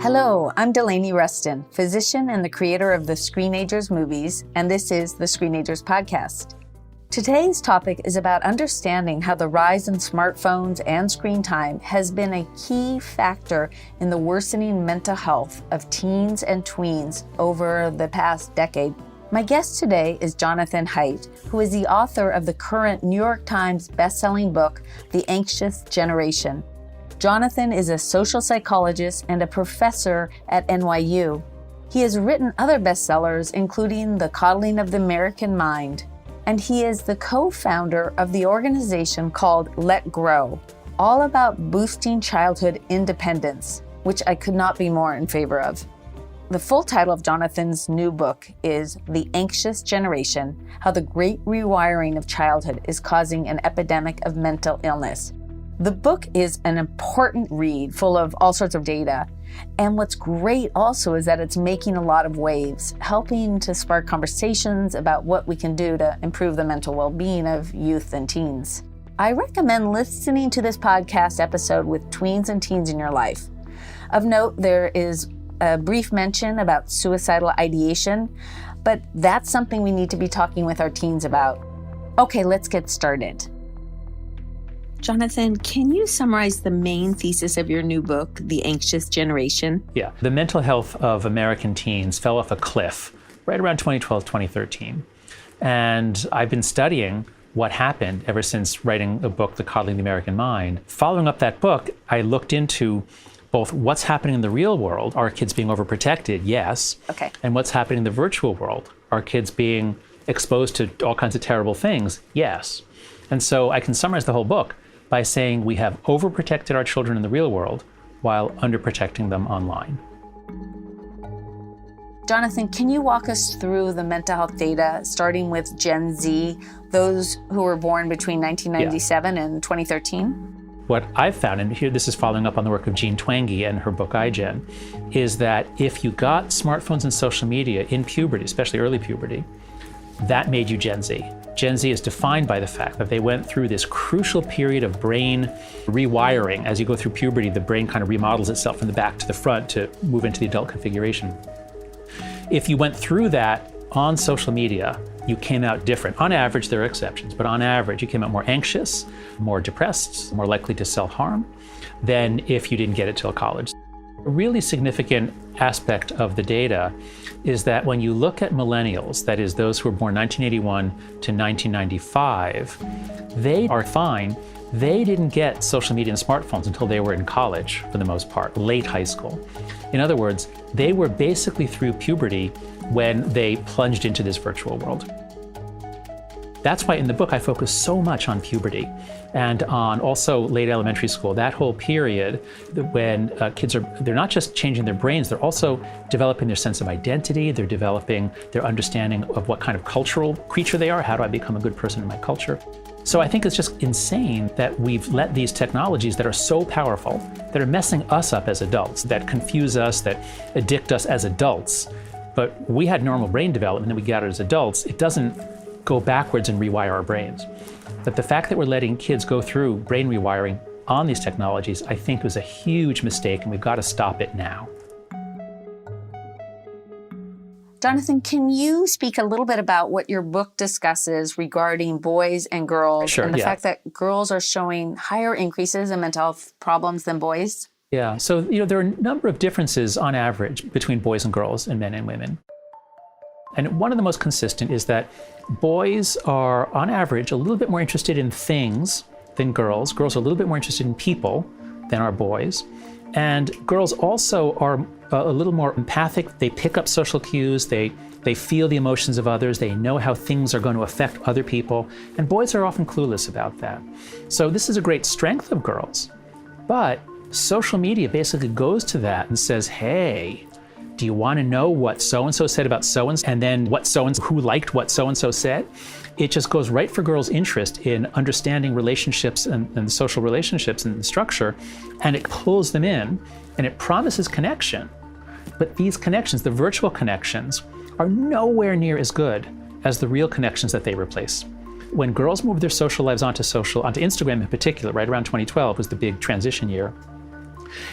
Hello, I'm Delaney Rustin, physician and the creator of the Screenagers movies, and this is the Screenagers podcast. Today's topic is about understanding how the rise in smartphones and screen time has been a key factor in the worsening mental health of teens and tweens over the past decade. My guest today is Jonathan Haidt, who is the author of the current New York Times bestselling book, The Anxious Generation. Jonathan is a social psychologist and a professor at NYU. He has written other bestsellers, including The Coddling of the American Mind, and he is the co-founder of the organization called Let Grow, all about boosting childhood independence, which I could not be more in favor of. The full title of Jonathan's new book is The Anxious Generation: How the Great Rewiring of Childhood is Causing an Epidemic of Mental Illness. The book is an important read full of all sorts of data. And what's great also is that it's making a lot of waves, helping to spark conversations about what we can do to improve the mental well-being of youth and teens. I recommend listening to this podcast episode with tweens and teens in your life. Of note, there is a brief mention about suicidal ideation, but that's something we need to be talking with our teens about. Okay, let's get started. Jonathan, can you summarize the main thesis of your new book, The Anxious Generation? Yeah, the mental health of American teens fell off a cliff right around 2012, 2013. And I've been studying what happened ever since writing a book, The Coddling of the American Mind. Following up that book, I looked into both what's happening in the real world, are kids being overprotected? Yes. Okay. And what's happening in the virtual world? Are kids being exposed to all kinds of terrible things? Yes. And so I can summarize the whole book by saying we have overprotected our children in the real world while underprotecting them online. Jonathan, can you walk us through the mental health data, starting with Gen Z, those who were born between 1997 and 2013? What I've found, and here this is following up on the work of Jean Twenge and her book iGen, is that if you got smartphones and social media in puberty, especially early puberty, that made you Gen Z. Gen Z is defined by the fact that they went through this crucial period of brain rewiring. As you go through puberty, the brain kind of remodels itself from the back to the front to move into the adult configuration. If you went through that on social media, you came out different. On average, there are exceptions, but on average, you came out more anxious, more depressed, more likely to self-harm than if you didn't get it till college. A really significant aspect of the data is that when you look at millennials, that is those who were born 1981 to 1995, they are fine. They didn't get social media and smartphones until they were in college, for the most part, late high school. In other words, they were basically through puberty when they plunged into this virtual world. That's why in the book I focus so much on puberty and on also late elementary school, that whole period when kids they're not just changing their brains, they're also developing their sense of identity, they're developing their understanding of what kind of cultural creature they are, how do I become a good person in my culture. So I think it's just insane that we've let these technologies that are so powerful, that are messing us up as adults, that confuse us, that addict us as adults, but we had normal brain development and we got it as adults, it doesn't go backwards and rewire our brains. But the fact that we're letting kids go through brain rewiring on these technologies, I think was a huge mistake, and we've got to stop it now. Jonathan, can you speak a little bit about what your book discusses regarding boys and girls and the fact that girls are showing higher increases in mental health problems than boys? Yeah, so there are a number of differences on average between boys and girls and men and women. And one of the most consistent is that boys are, on average, a little bit more interested in things than girls. Girls are a little bit more interested in people than are boys. And girls also are a little more empathic. They pick up social cues. They feel the emotions of others. They know how things are going to affect other people. And boys are often clueless about that. So this is a great strength of girls. But social media basically goes to that and says, hey, do you want to know what so-and-so said about so-and-so, and then what so-and-so, who liked what so-and-so said? It just goes right for girls' interest in understanding relationships and social relationships and the structure, and it pulls them in, and it promises connection. But these connections, the virtual connections, are nowhere near as good as the real connections that they replace. When girls moved their social lives onto Instagram in particular, right around 2012 was the big transition year,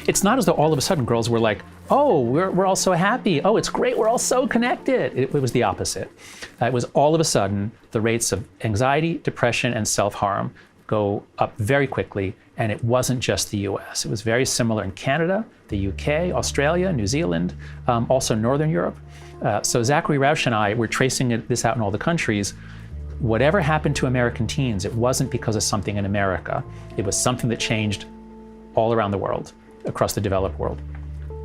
It's not as though all of a sudden girls were like, oh, we're all so happy. Oh, it's great. We're all so connected. It was the opposite. It was all of a sudden the rates of anxiety, depression, and self-harm go up very quickly. And it wasn't just the US. It was very similar in Canada, the UK, Australia, New Zealand, also Northern Europe. So Zachary Rausch and I were tracing this out in all the countries. Whatever happened to American teens, it wasn't because of something in America. It was something that changed all around the world, across the developed world.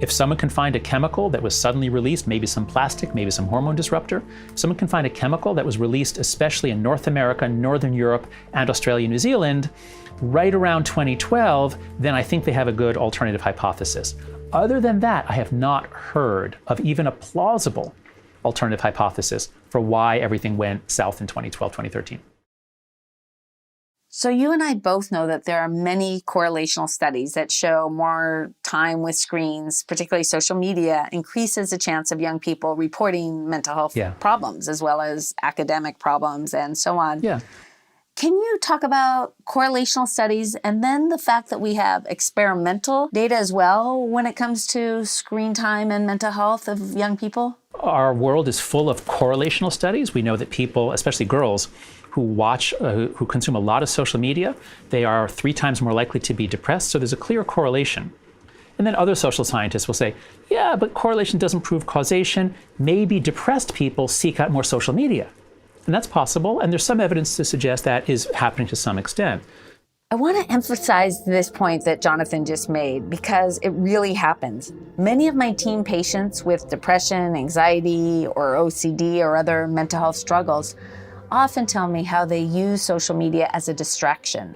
If someone can find a chemical that was suddenly released, maybe some plastic, maybe some hormone disruptor, if someone can find a chemical that was released especially in North America, Northern Europe, and Australia, New Zealand, right around 2012, then I think they have a good alternative hypothesis. Other than that, I have not heard of even a plausible alternative hypothesis for why everything went south in 2012, 2013. So you and I both know that there are many correlational studies that show more time with screens, particularly social media, increases the chance of young people reporting mental health problems as well as academic problems and so on. Yeah. Can you talk about correlational studies and then the fact that we have experimental data as well when it comes to screen time and mental health of young people? Our world is full of correlational studies. We know that people, especially girls, who consume a lot of social media, they are 3 times more likely to be depressed. So there's a clear correlation. And then other social scientists will say, yeah, but correlation doesn't prove causation. Maybe depressed people seek out more social media. And that's possible. And there's some evidence to suggest that is happening to some extent. I want to emphasize this point that Jonathan just made because it really happens. Many of my teen patients with depression, anxiety, or OCD or other mental health struggles often tell me how they use social media as a distraction,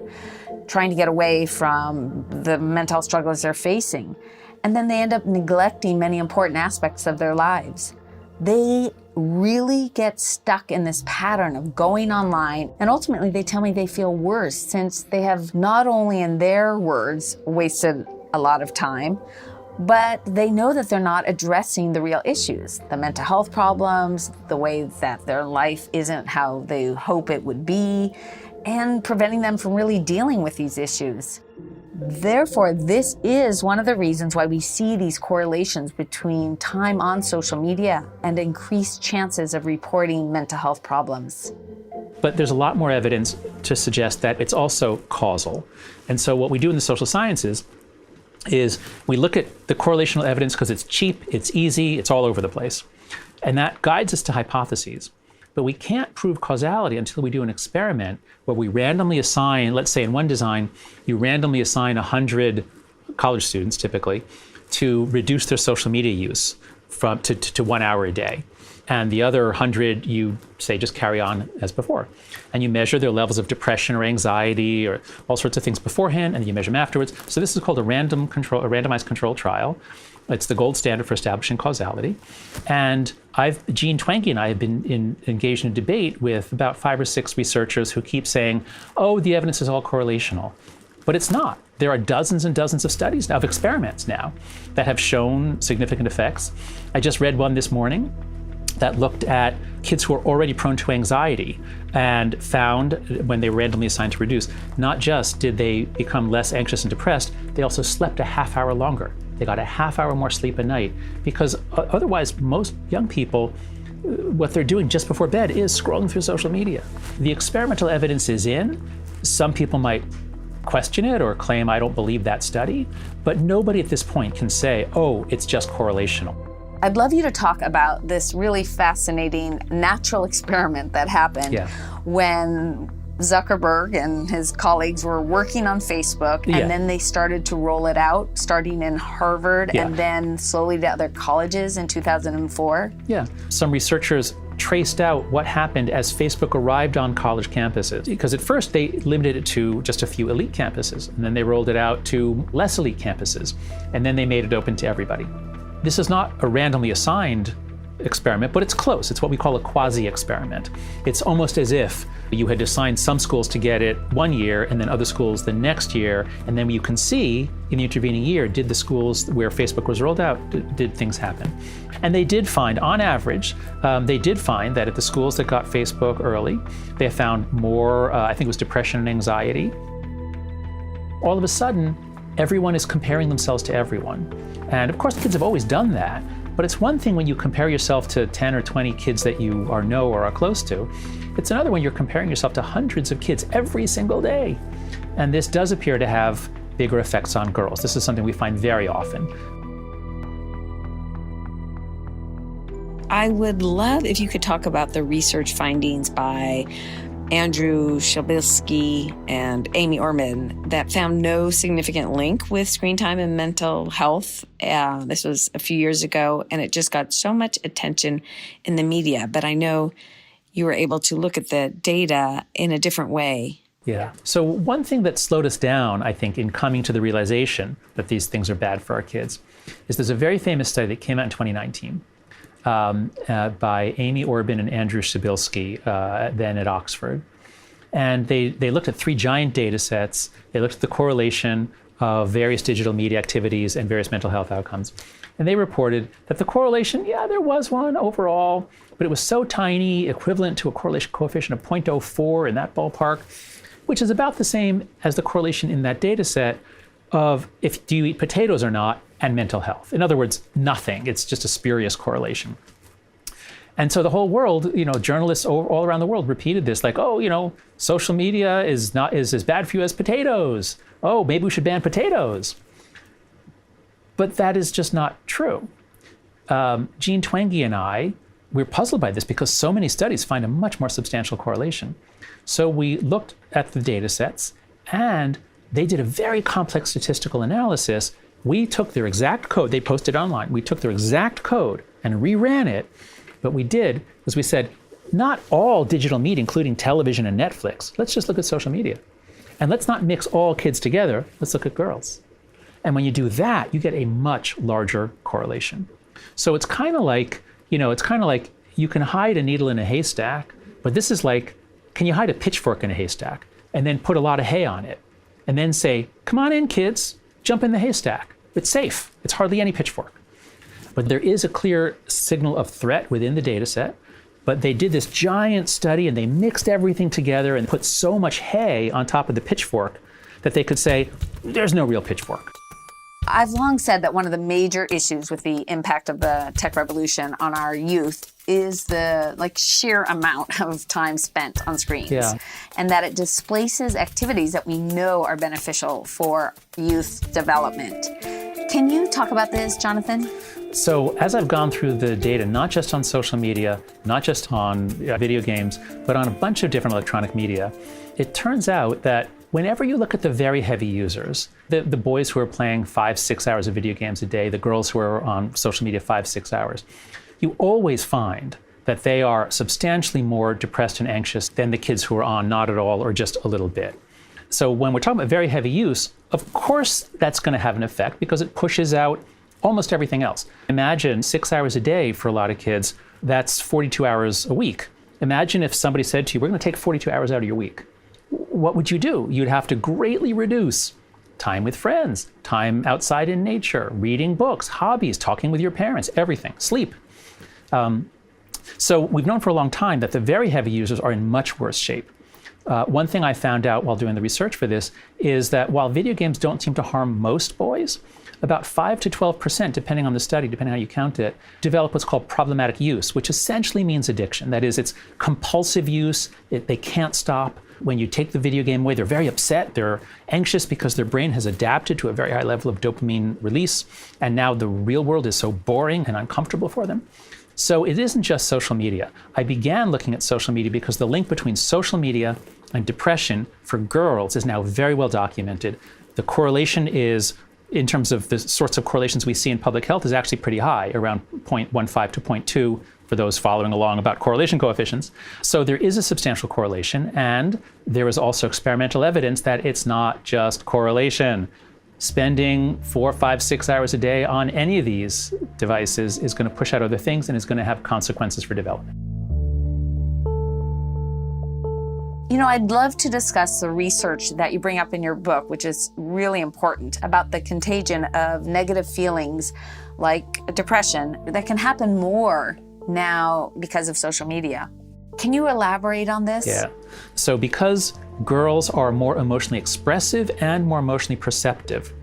trying to get away from the mental health struggles they're facing. And then they end up neglecting many important aspects of their lives. They really get stuck in this pattern of going online, and ultimately they tell me they feel worse since they have not only, in their words, wasted a lot of time, but they know that they're not addressing the real issues, the mental health problems, the way that their life isn't how they hope it would be, and preventing them from really dealing with these issues. Therefore, this is one of the reasons why we see these correlations between time on social media and increased chances of reporting mental health problems. But there's a lot more evidence to suggest that it's also causal. And so what we do in the social sciences is we look at the correlational evidence because it's cheap, it's easy, it's all over the place. And that guides us to hypotheses. But we can't prove causality until we do an experiment where we randomly assign, let's say in one design, you randomly assign 100 college students typically to reduce their social media use to 1 hour a day. And the other 100, you say, just carry on as before. And you measure their levels of depression or anxiety or all sorts of things beforehand, and you measure them afterwards. So this is called a randomized control trial. It's the gold standard for establishing causality. And Gene Twangy and I have been engaged in a debate with about 5 or 6 researchers who keep saying, oh, the evidence is all correlational. But it's not. There are dozens and dozens of studies now, of experiments now, that have shown significant effects. I just read one this morning that looked at kids who are already prone to anxiety and found, when they were randomly assigned to reduce, not just did they become less anxious and depressed, they also slept a half hour longer. They got a half hour more sleep a night because otherwise most young people, what they're doing just before bed is scrolling through social media. The experimental evidence is in. Some people might question it or claim I don't believe that study, but nobody at this point can say, oh, it's just correlational. I'd love you to talk about this really fascinating natural experiment that happened when Zuckerberg and his colleagues were working on Facebook, and then they started to roll it out, starting in Harvard and then slowly to other colleges in 2004. Yeah. Some researchers traced out what happened as Facebook arrived on college campuses. Because at first they limited it to just a few elite campuses, and then they rolled it out to less elite campuses, and then they made it open to everybody. This is not a randomly assigned experiment, but it's close. It's what we call a quasi-experiment. It's almost as if you had assigned some schools to get it 1 year and then other schools the next year, and then you can see in the intervening year, did the schools where Facebook was rolled out, did things happen? And they did find, on average, that at the schools that got Facebook early, they found more, I think it was depression and anxiety. All of a sudden, everyone is comparing themselves to everyone. And of course, kids have always done that, but it's one thing when you compare yourself to 10 or 20 kids that you know or are close to. It's another when you're comparing yourself to hundreds of kids every single day. And this does appear to have bigger effects on girls. This is something we find very often. I would love if you could talk about the research findings by Andrew Shabilsky and Amy Orman that found no significant link with screen time and mental health. This was a few years ago, and it just got so much attention in the media. But I know you were able to look at the data in a different way. Yeah. So one thing that slowed us down, I think, in coming to the realization that these things are bad for our kids is there's a very famous study that came out in 2019 by Amy Orban and Andrew Shabilsky, then at Oxford. And they looked at 3 giant data sets. They looked at the correlation of various digital media activities and various mental health outcomes. And they reported that the correlation, yeah, there was one overall, but it was so tiny, equivalent to a correlation coefficient of 0.04 in that ballpark, which is about the same as the correlation in that data set of if do you eat potatoes or not and mental health. In other words, nothing. It's just a spurious correlation. And so the whole world, journalists all around the world repeated this, like, oh, social media is as bad for you as potatoes. Oh, maybe we should ban potatoes. But that is just not true. Jean Twenge and I, we're puzzled by this because so many studies find a much more substantial correlation. So we looked at the data sets, and they did a very complex statistical analysis. We took their exact code, they posted online, we took their exact code and reran it. What we did was we said, not all digital media, including television and Netflix, let's just look at social media. And let's not mix all kids together, let's look at girls. And when you do that, you get a much larger correlation. So it's kind of like, you can hide a needle in a haystack, but this is like, can you hide a pitchfork in a haystack and then put a lot of hay on it? And then say, come on in, kids, jump in the haystack. It's safe. It's hardly any pitchfork. But there is a clear signal of threat within the data set. But they did this giant study and they mixed everything together and put so much hay on top of the pitchfork that they could say, there's no real pitchfork. I've long said that one of the major issues with the impact of the tech revolution on our youth is the sheer amount of time spent on screens. Yeah. And that it displaces activities that we know are beneficial for youth development. Can you talk about this, Jonathan? So as I've gone through the data, not just on social media, not just on video games, but on a bunch of different electronic media, it turns out that whenever you look at the very heavy users, the boys who are playing 5-6 hours of video games a day, the girls who are on social media 5-6 hours, you always find that they are substantially more depressed and anxious than the kids who are on not at all or just a little bit. So when we're talking about very heavy use, of course that's going to have an effect because it pushes out almost everything else. Imagine 6 hours a day for a lot of kids, that's 42 hours a week. Imagine if somebody said to you, we're going to take 42 hours out of your week. What would you do? You'd have to greatly reduce time with friends, time outside in nature, reading books, hobbies, talking with your parents, everything, sleep. So we've known for a long time that the very heavy users are in much worse shape. One thing I found out while doing the research for this is that while video games don't seem to harm most boys, about 5 to 12%, depending on the study, depending on how you count it, develop what's called problematic use, which essentially means addiction. That is, it's compulsive use. They can't stop. When you take the video game away, they're very upset. They're anxious because their brain has adapted to a very high level of dopamine release. And now the real world is so boring and uncomfortable for them. So it isn't just social media. I began looking at social media because the link between social media and depression for girls is now very well documented. The correlation is, in terms of the sorts of correlations we see in public health, is actually pretty high, around 0.15 to 0.2 for those following along about correlation coefficients. So there is a substantial correlation, and there is also experimental evidence that it's not just correlation. Spending 4, 5, 6 hours a day on any of these devices is going to push out other things and is going to have consequences for development. I'd love to discuss the research that you bring up in your book, which is really important, about the contagion of negative feelings like depression that can happen more now because of social media. Can you elaborate on this? Yeah. So because girls are more emotionally expressive and more emotionally perceptive,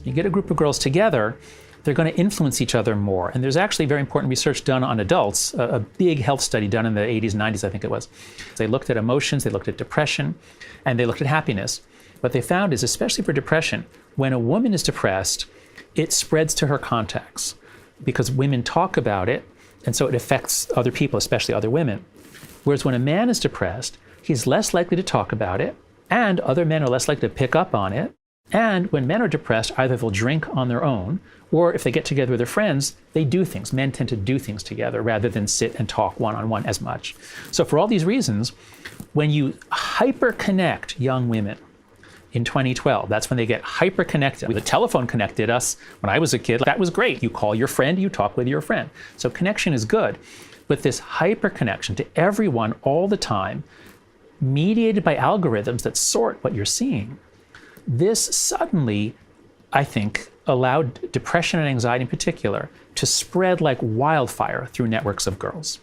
You get a group of girls together, they're going to influence each other more. And there's actually very important research done on adults, a big health study done in the 80s and 90s, I think it was. They looked at emotions, they looked at depression, and they looked at happiness. What they found is, especially for depression, when a woman is depressed, it spreads to her contacts because women talk about it, and so it affects other people, especially other women. Whereas when a man is depressed, he's less likely to talk about it, and other men are less likely to pick up on it. And when men are depressed, either they'll drink on their own, or if they get together with their friends, they do things. Men tend to do things together rather than sit and talk one-on-one as much. So for all these reasons, when you hyper-connect young women in 2012, that's when they get hyper-connected. The telephone connected us when I was a kid. That was great. You call your friend, you talk with your friend. So connection is good. But this hyper-connection to everyone all the time, mediated by algorithms that sort what you're seeing, this suddenly, I think, allowed depression and anxiety in particular to spread like wildfire through networks of girls.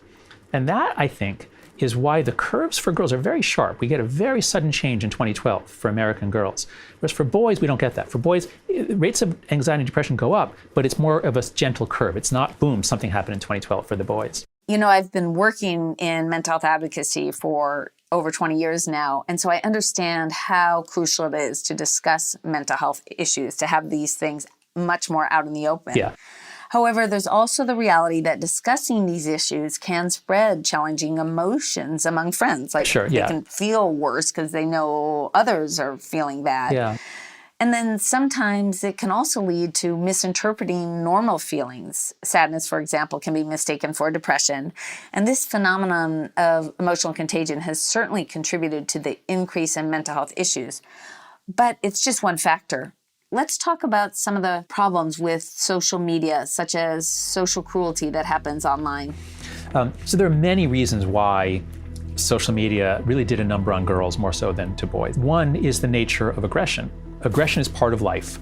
And that, I think, is why the curves for girls are very sharp. We get a very sudden change in 2012 for American girls. Whereas for boys, we don't get that. For boys, rates of anxiety and depression go up, but it's more of a gentle curve. It's not, boom, something happened in 2012 for the boys. You know, I've been working in mental health advocacy for over 20 years now. And so I understand how crucial it is to discuss mental health issues, to have these things much more out in the open. Yeah. However, there's also the reality that discussing these issues can spread challenging emotions among friends. Like Sure, they can feel worse because they know others are feeling bad. Yeah. And then sometimes it can also lead to misinterpreting normal feelings. Sadness, for example, can be mistaken for depression. And this phenomenon of emotional contagion has certainly contributed to the increase in mental health issues. But it's just one factor. Let's talk about some of the problems with social media, such as social cruelty that happens online. So there are many reasons why social media really did a number on girls more so than to boys. One is the nature of aggression. Aggression is part of life.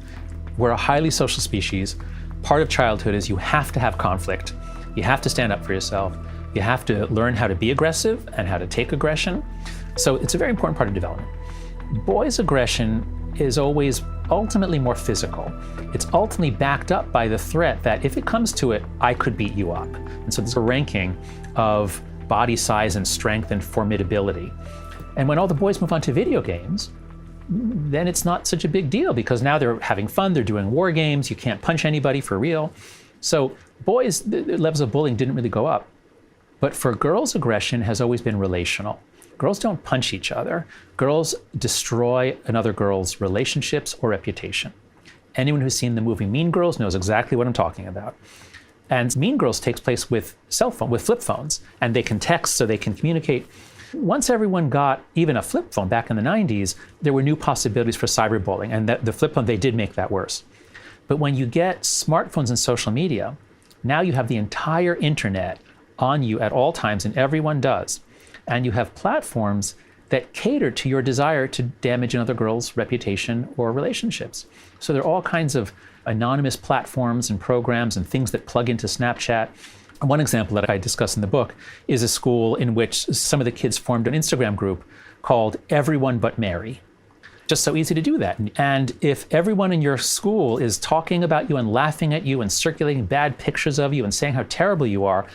We're a highly social species. Part of childhood is you have to have conflict. You have to stand up for yourself. You have to learn how to be aggressive and how to take aggression. So it's a very important part of development. Boys' aggression is always ultimately more physical. It's ultimately backed up by the threat that if it comes to it, I could beat you up. And so there's a ranking of body size and strength and formidability. And when all the boys move on to video games, then it's not such a big deal because now they're having fun, they're doing war games, you can't punch anybody for real. So boys, the levels of bullying didn't really go up. But for girls, aggression has always been relational. Girls don't punch each other. Girls destroy another girl's relationships or reputation. Anyone who's seen the movie Mean Girls knows exactly what I'm talking about. And Mean Girls takes place with flip phones, and they can text so they can communicate. Once everyone got even a flip phone back in the 90s, there were new possibilities for cyberbullying, and the flip phone, they did make that worse. But when you get smartphones and social media, now you have the entire internet on you at all times, and everyone does. And you have platforms that cater to your desire to damage another girl's reputation or relationships. So there are all kinds of anonymous platforms and programs and things that plug into Snapchat. One example that I discuss in the book is a school in which some of the kids formed an Instagram group called Everyone But Mary. Just so easy to do that. And if everyone in your school is talking about you and laughing at you and circulating bad pictures of you and saying how terrible you are,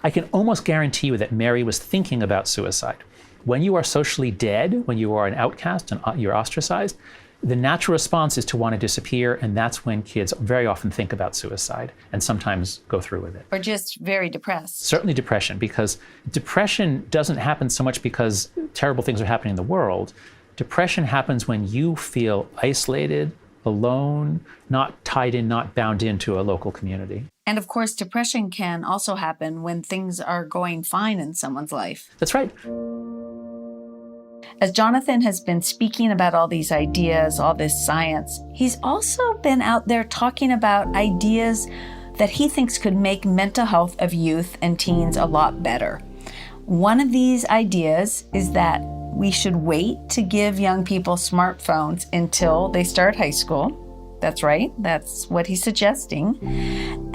I can almost guarantee you that Mary was thinking about suicide. When you are socially dead, when you are an outcast and you're ostracized, the natural response is to want to disappear, and that's when kids very often think about suicide and sometimes go through with it. Or just very depressed. Certainly depression, because depression doesn't happen so much because terrible things are happening in the world. Depression happens when you feel isolated, alone, not tied in, not bound into a local community. And of course, depression can also happen when things are going fine in someone's life. That's right. As Jonathan has been speaking about all these ideas, all this science, he's also been out there talking about ideas that he thinks could make mental health of youth and teens a lot better. One of these ideas is that we should wait to give young people smartphones until they start high school. That's right. That's what he's suggesting.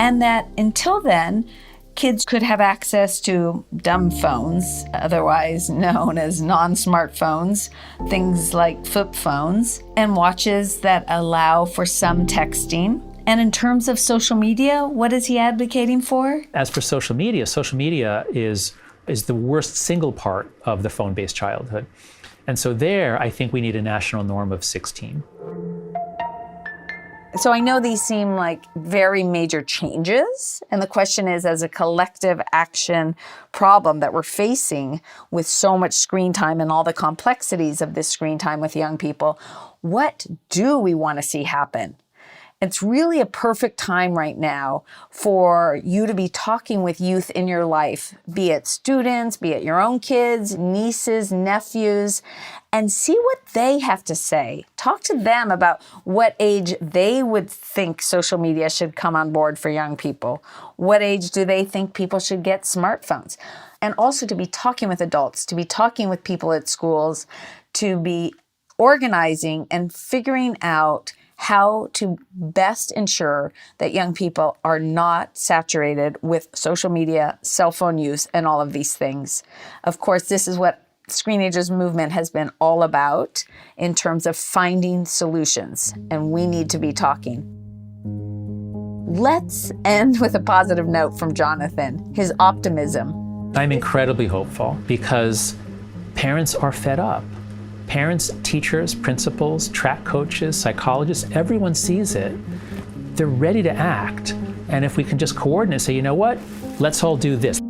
And that until then, kids could have access to dumb phones, otherwise known as non-smartphones, things like flip phones, and watches that allow for some texting. And in terms of social media, what is he advocating for? As for social media is the worst single part of the phone-based childhood. And so there, I think we need a national norm of 16. So I know these seem like very major changes. And the question is, as a collective action problem that we're facing with so much screen time and all the complexities of this screen time with young people, what do we want to see happen? It's really a perfect time right now for you to be talking with youth in your life, be it students, be it your own kids, nieces, nephews, and see what they have to say. Talk to them about what age they would think social media should come on board for young people. What age do they think people should get smartphones? And also to be talking with adults, to be talking with people at schools, to be organizing and figuring out how to best ensure that young people are not saturated with social media, cell phone use, and all of these things. Of course, this is what Screenagers movement has been all about in terms of finding solutions, and we need to be talking. Let's end with a positive note from Jonathan, his optimism. I'm incredibly hopeful because parents are fed up. Parents, teachers, principals, track coaches, psychologists, everyone sees it. They're ready to act. And if we can just coordinate, say, you know what, let's all do this.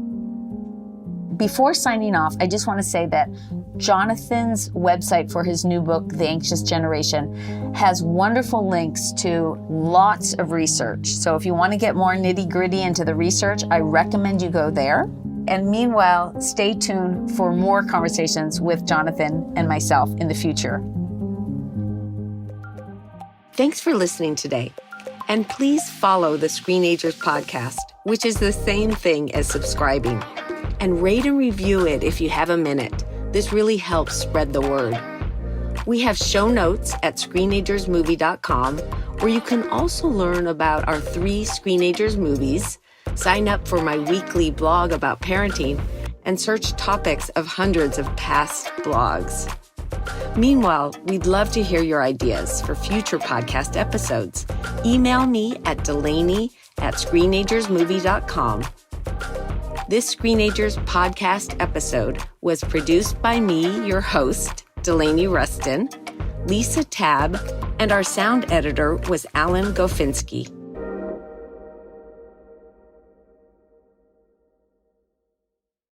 Before signing off, I just want to say that Jonathan's website for his new book, The Anxious Generation, has wonderful links to lots of research. So if you want to get more nitty-gritty into the research, I recommend you go there. And meanwhile, stay tuned for more conversations with Jonathan and myself in the future. Thanks for listening today. And please follow the Screenagers podcast, which is the same thing as subscribing. And rate and review it if you have a minute. This really helps spread the word. We have show notes at screenagersmovie.com, where you can also learn about our 3 Screenagers movies, sign up for my weekly blog about parenting, and search topics of hundreds of past blogs. Meanwhile, we'd love to hear your ideas for future podcast episodes. Email me at delaney@screenagersmovie.com. This Screenagers podcast episode was produced by me, your host, Delaney Rustin, Lisa Tabb, and our sound editor was Alan Gofinski.